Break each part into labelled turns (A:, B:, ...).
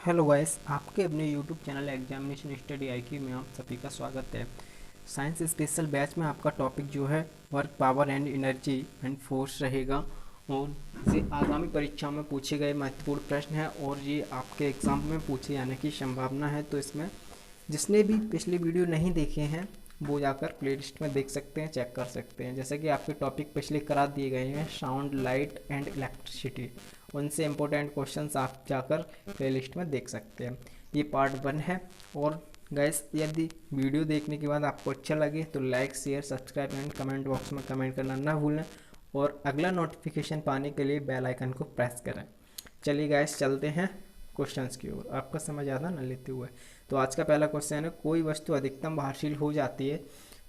A: Hello guys, आपके अपने YouTube channel examination study IQ में आप सभी का स्वागत है। साइंस स्पेशल बैच में आपका टॉपिक जो है work power and energy and force रहेगा और ये आगामी परीक्षाओं में पूछे गए महत्वपूर्ण प्रश्न है और ये आपके एग्ज़ाम में पूछे जाने की संभावना है। तो इसमें जिसने भी पिछली वीडियो नहीं देखे हैं वो जाकर प्लेलिस्ट में देख सकते हैं, चेक कर सकते हैं। जैसे कि आपके टॉपिक पिछले करा दिए गए हैं, साउंड, लाइट एंड इलेक्ट्रिसिटी, उनसे इम्पोर्टेंट क्वेश्चंस आप जाकर प्लेलिस्ट में देख सकते हैं। ये पार्ट 1 है। और गैस, यदि वीडियो देखने के बाद आपको अच्छा लगे तो like, share, subscribe and comment box में कमेंट करना ना भूलें और अगला नोटिफिकेशन पाने के लिए बेल आइकन को प्रेस करें। चलिए गैस, चलते हैं क्वेश्चंस की ओर, आपका समझ आता ना लेते हुए। तो आज का पहला क्वेश्चन है, कोई वस्तु अधिकतम भारशील हो जाती है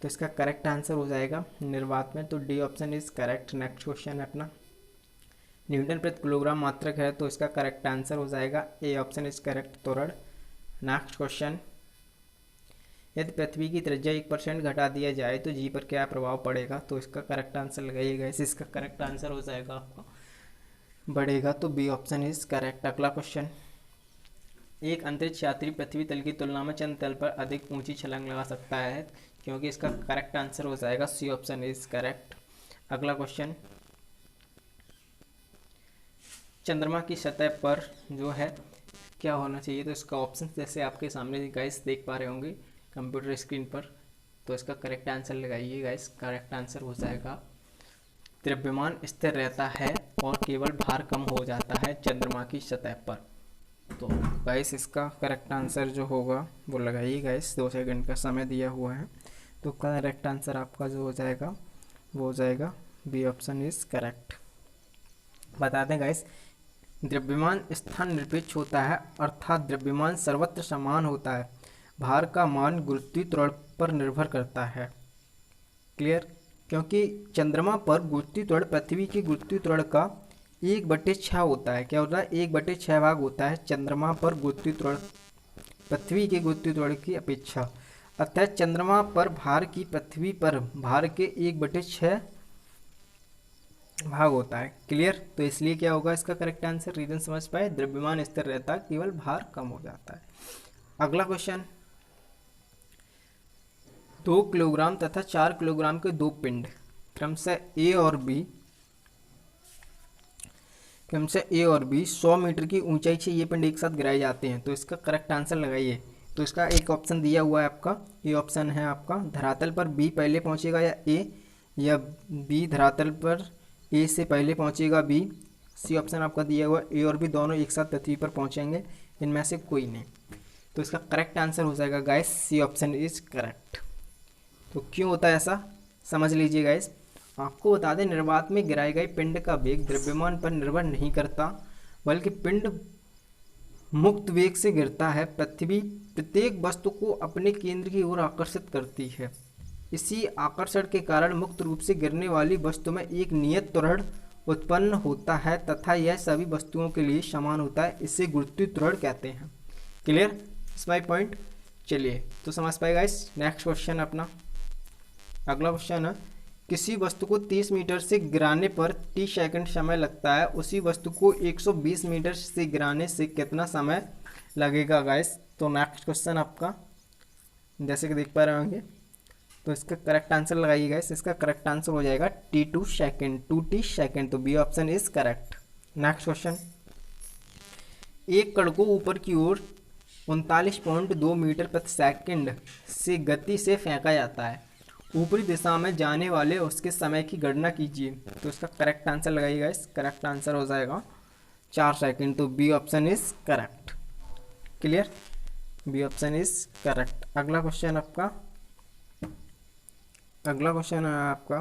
A: तो इसका करेक्ट आंसर हो जाएगा निर्वात में। तो D option is correct. Next question है अपना, न्यूटन प्रति किलोग्राम मात्रक है तो इसका करेक्ट आंसर हो जाएगा ए ऑप्शन इज करेक्ट, त्वरण। नेक्स्ट क्वेश्चन, यदि पृथ्वी की त्रिज्या 1% घटा दिया जाए तो जी पर क्या प्रभाव पड़ेगा? तो इसका करेक्ट आंसर लगाइएगा। इसका करेक्ट आंसर हो जाएगा आपका बढ़ेगा, तो बी ऑप्शन इज करेक्ट। अगला क्वेश्चन, एक अंतरिक्ष यात्री पृथ्वी तल की तुलना में चंद्र तल पर अधिक ऊंची छलांग लगा सकता है, क्योंकि इसका करेक्ट आंसर हो जाएगा सी ऑप्शन इज करेक्ट। अगला क्वेश्चन, चंद्रमा की सतह पर जो है क्या होना चाहिए? तो इसका ऑप्शन जैसे आपके सामने गाइस देख पा रहे होंगे कंप्यूटर स्क्रीन पर, तो इसका करेक्ट आंसर लगाइए गाइस। करेक्ट आंसर हो जाएगा द्रव्यमान स्थिर रहता है और केवल भार कम हो जाता है चंद्रमा की सतह पर। तो गाइस, इसका करेक्ट आंसर जो होगा वो लगाइए गाइस। 2 सेकंड का समय दिया हुआ है। तो करेक्ट आंसर आपका जो हो जाएगा वो हो जाएगा बी ऑप्शन इज करेक्ट। बता दें गाइस, द्रव्यमान स्थान निरपेक्ष होता है, अर्थात द्रव्यमान सर्वत्र समान होता है। भार का मान गुरुत्वीय त्वरण पर निर्भर करता है। क्लियर? क्योंकि चंद्रमा पर गुरुत्वीय त्वरण पृथ्वी के गुरुत्वीय त्वरण का 1/6 होता है। क्या होता है? 1/6 भाग होता है चंद्रमा पर गुरुत्वीय त्वरण पृथ्वी के गुरुत्वीय त्वरण की अपेक्षा। अर्थात चंद्रमा पर भार की पृथ्वी पर भार के 1/6 भाग होता है। क्लियर? तो इसलिए क्या होगा इसका करेक्ट आंसर? रीजन समझ पाए? द्रव्यमान स्थिर रहता है, केवल भार कम हो जाता है। अगला क्वेश्चन, 2 किलोग्राम तथा 4 किलोग्राम के 2 पिंड क्रमशः ए और बी 100 मीटर की ऊंचाई से ये पिंड एक साथ गिराए जाते हैं। तो इसका करेक्ट आंसर लगाइए। तो इसका एक ऑप्शन दिया हुआ है आपका, ये ऑप्शन है आपका, धरातल पर बी पहले पहुंचेगा या बी धरातल पर ए से पहले पहुंचेगा बी। सी ऑप्शन आपका दिया हुआ, ए और बी दोनों एक साथ पृथ्वी पर पहुंचेंगे, इनमें से कोई नहीं। तो इसका करेक्ट आंसर हो जाएगा guys C option is correct. तो क्यों होता है ऐसा, समझ लीजिए गाइस। आपको बता दें, निर्वात में गिराए गए पिंड का वेग द्रव्यमान पर निर्भर नहीं करता, बल्कि पिंड मुक्त वेग से गिरता है। पृथ्वी प्रत्येक वस्तु को अपने केंद्र की ओर आकर्षित करती है। इसी आकर्षण के कारण मुक्त रूप से गिरने वाली वस्तु में एक नियत त्वरण उत्पन्न होता है तथा यह सभी वस्तुओं के लिए समान होता है। इसे गुरुत्वीय त्वरण कहते हैं। क्लियर? इस माई पॉइंट। चलिए, तो समझ पाएगा इस। नेक्स्ट क्वेश्चन अपना, अगला क्वेश्चन है, किसी वस्तु को 30 मीटर से गिराने पर 30 सेकंड समय लगता है, उसी वस्तु को 120 मीटर से गिराने से कितना समय लगेगा गाइस? तो नेक्स्ट क्वेश्चन आपका जैसे कि देख पा रहे होंगे, तो इसका करेक्ट आंसर लगाइए गाइस। इसका करेक्ट आंसर हो जाएगा T2 सेकेंड, 2T सेकेंड। तो B option is correct. Next question, एक कण को ऊपर की ओर 39.2 मीटर प्रति सेकंड से गति से फेंका जाता है। ऊपरी दिशा में जाने वाले उसके समय की गणना कीजिए। तो इसका करेक्ट आंसर लगाइए गाइस। करेक्ट आंसर हो जाएगा 4 सेकंड। तो B option is correct. Clear? B option is correct. अगला क्वेश्चन है आपका,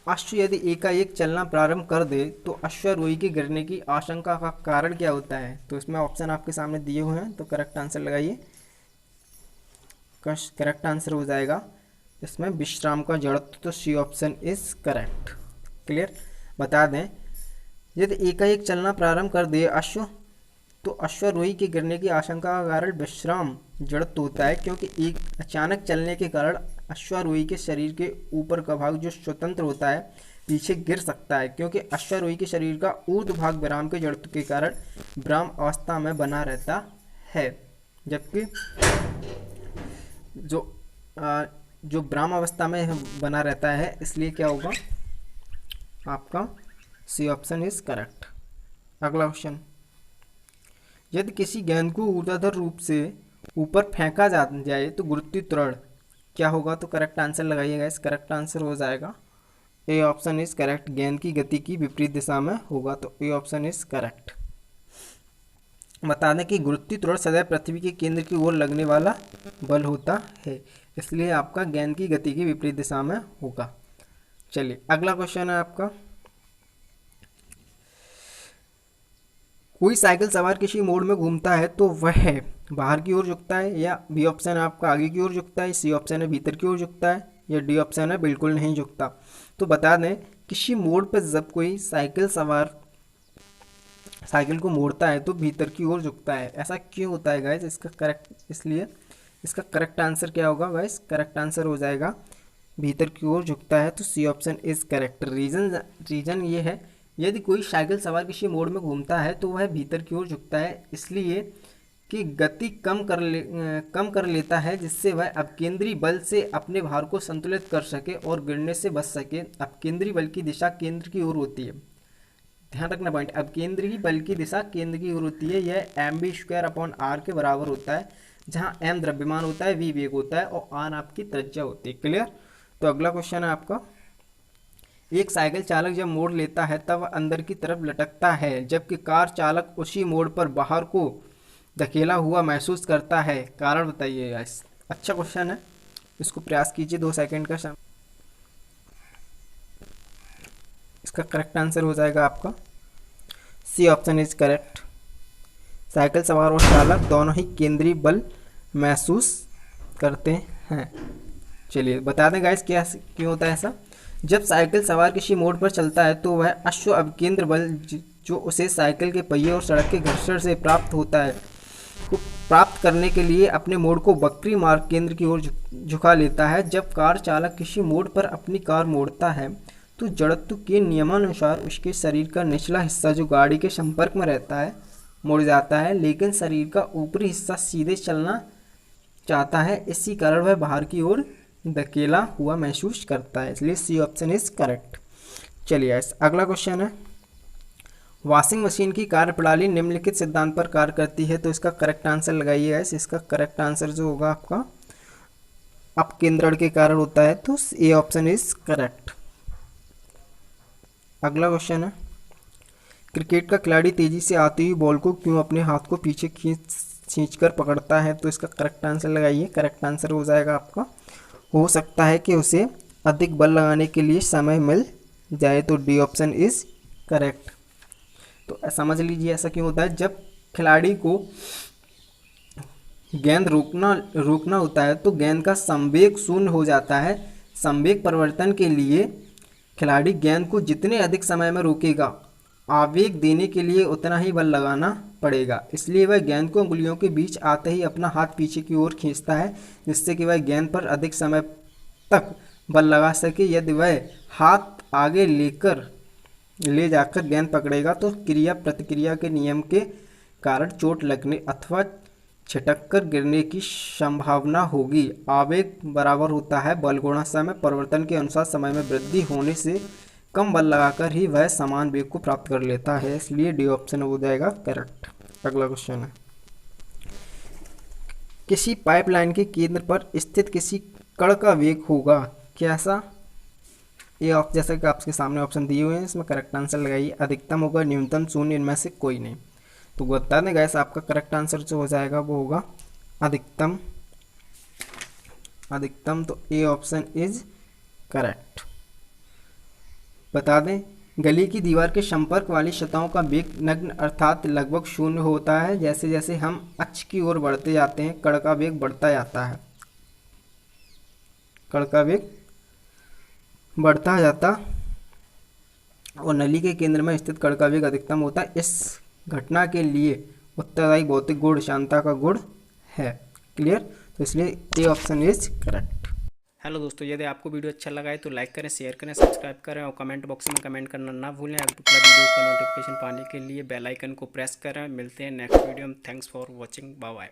A: अश्व यदि एकाएक चलना प्रारंभ कर दे तो अश्वारोही के गिरने की आशंका का कारण क्या होता है? तो इसमें ऑप्शन आपके सामने दिए हुए हैं, तो करेक्ट आंसर लगाइए। करेक्ट आंसर हो जाएगा इसमें विश्राम का जड़त्व। तो C option is correct. Clear? बता दें, यदि एकाएक चलना प्रारंभ कर दे अश्व, तो अश्वारोही के गिरने की आशंका का कारण विश्राम जड़त्व होता है, क्योंकि एक अचानक चलने के कारण अश्वारोही के शरीर के ऊपर का भाग जो स्वतंत्र होता है पीछे गिर सकता है, क्योंकि अश्वारोही के शरीर का ऊर्ध्व भाग विराम के जड़त्व के कारण ब्रह्म अवस्था में बना रहता है, जबकि जो ब्रह्म अवस्था में बना रहता है, इसलिए क्या होगा आपका सी ऑप्शन इज करेक्ट। अगला क्वेश्चन, यदि किसी गेंद को ऊर्ध्वाधर रूप से ऊपर फेंका जाए तो गुरुत्वीय त्वरण क्या होगा? तो करेक्ट आंसर लगाइएगा। इस करेक्ट आंसर हो जाएगा ए ऑप्शन इज करेक्ट, गेंद की गति की विपरीत दिशा में होगा, तो ए ऑप्शन इज करेक्ट। बता दें कि गुरुत्वीय त्वरण सदैव पृथ्वी के केंद्र की ओर लगने वाला बल होता है, इसलिए आपका गेंद की गति की विपरीत दिशा में होगा। चलिए अगला क्वेश्चन है आपका, कोई साइकिल सवार किसी मोड़ में घूमता है तो वह बाहर की ओर झुकता है, या बी ऑप्शन है आपका आगे की ओर झुकता है, सी ऑप्शन है भीतर की ओर झुकता है, या डी ऑप्शन है बिल्कुल नहीं झुकता। तो बता दें किसी मोड़ पर जब कोई साइकिल सवार साइकिल को मोड़ता है तो भीतर की ओर झुकता है। ऐसा क्यों होता है गाइस? इसलिए इसका करेक्ट आंसर क्या होगा गाइस? करेक्ट आंसर हो जाएगा भीतर की ओर झुकता है, तो C option is correct. Reason ये है, यदि कोई साइकिल सवार किसी मोड़ में घूमता है तो वह भीतर की ओर झुकता है, इसलिए कि गति कम कर लेता है, जिससे वह अपकेंद्री बल से अपने भार को संतुलित कर सके और गिरने से बच सके। अपकेंद्री बल की दिशा केंद्र की ओर होती है, ध्यान रखना पॉइंट, अपकेंद्री बल की दिशा केंद्र की ओर होती है। यह mv²/r के बराबर होता है, जहां m द्रव्यमान होता है, v वेग होता है और r आपकी त्रिज्या होती है। क्लियर? तो अगला क्वेश्चन है आपका, एक साइकिल चालक जब मोड़ लेता है तब अंदर की तरफ लटकता है, जबकि कार चालक उसी मोड़ पर बाहर को धकेला हुआ महसूस करता है। कारण बताइएगा। अच्छा क्वेश्चन है, इसको प्रयास कीजिए 2 सेकंड का। इसका करेक्ट आंसर हो जाएगा आपका C option is correct. Cycle सवार और चालक दोनों ही केंद्रीय बल महसूस करते हैं। चलिए बता दें गाइस क्यों होता है ऐसा। जब साइकिल सवार किसी मोड़ पर चलता है तो वह अश्व अभिकेंद्र बल जो उसे साइकिल के पहिए और सड़क के घर्षण से प्राप्त होता है को प्राप्त करने के लिए अपने मोड़ को वक्री मार्ग केंद्र की ओर झुका लेता है। जब कार चालक किसी मोड़ पर अपनी कार मोड़ता है तो जड़त्व के नियमानुसार उसके शरीर का निचला हिस्सा जो गाड़ी के संपर्क में रहता है मुड़ जाता है, लेकिन शरीर का ऊपरी हिस्सा सीधे चलना चाहता है। इसी कारण वह बाहर की ओर धकेला हुआ महसूस करता है, इसलिए सी ऑप्शन इज करेक्ट। चलिए अगला क्वेश्चन है, वॉशिंग मशीन की कार्यप्रणाली निम्नलिखित सिद्धांत पर कार्य करती है, तो इसका करेक्ट आंसर लगाइए। इसका करेक्ट आंसर जो होगा आपका अपकेंद्रण के कारण होता है, तो ए ऑप्शन इज करेक्ट। अगला क्वेश्चन है, क्रिकेट का खिलाड़ी तेजी से आती हुई बॉल को क्यों अपने हाथ को पीछे खींचकर पकड़ता है, तो इसका करेक्ट आंसर लगाइए। करेक्ट आंसर हो जाएगा आपका, हो सकता है कि उसे अधिक बल लगाने के लिए समय मिल जाए, तो डी ऑप्शन इज करेक्ट। तो समझ लीजिए ऐसा क्यों होता है। जब खिलाड़ी को गेंद रोकना होता है तो गेंद का संवेग शून्य हो जाता है। संवेग परिवर्तन के लिए खिलाड़ी गेंद को जितने अधिक समय में रोकेगा, आवेग देने के लिए उतना ही बल लगाना पड़ेगा। इसलिए वह गेंद को उंगलियों के बीच आते ही अपना हाथ पीछे की ओर खींचता है, जिससे कि वह गेंद पर अधिक समय तक बल लगा सके। यदि वह हाथ आगे ले जाकर गेंद पकड़ेगा तो क्रिया प्रतिक्रिया के नियम के कारण चोट लगने अथवा छिटककर गिरने की संभावना होगी। आवेग बराबर होता है बल गुणा समय परिवर्तन के अनुसार। समय में वृद्धि होने से कम बल लगाकर ही वह समान वेग को प्राप्त कर लेता है, इसलिए डी ऑप्शन हो जाएगा करेक्ट। अगला क्वेश्चन है, किसी पाइपलाइन के केंद्र पर स्थित किसी कण का वेग होगा कैसा? ये जैसा कि आपके सामने ऑप्शन दिए हुए हैं, इसमें करेक्ट आंसर लगाइए। अधिकतम होगा, न्यूनतम, शून्य, इनमें से कोई नहीं। तो बता दें गैस आपका करेक्ट आंसर जो हो जाएगा वो होगा अधिकतम। तो ए ऑप्शन इज करेक्ट। बता दें गली की दीवार के संपर्क वाली सतहों का वेग नग्न अर्थात लगभग शून्य होता है। जैसे जैसे हम अक्ष की ओर बढ़ते जाते हैं कण का वेग बढ़ता जाता है, कण का वेग बढ़ता जाता और नली के केंद्र में स्थित कण का वेग अधिकतम होता है। इस घटना के लिए उत्तरदायी भौतिक गुण शांता का गुण है। क्लियर? तो इसलिए A option is correct.
B: Hello दोस्तों, यदि आपको वीडियो अच्छा लगा है तो लाइक करें, शेयर करें, सब्सक्राइब करें और कमेंट बॉक्स में कमेंट करना ना भूलें। अगला वीडियो का नोटिफिकेशन पाने के लिए बेल आइकन को प्रेस करें। मिलते हैं नेक्स्ट वीडियो में। Thanks for watching. Bye bye.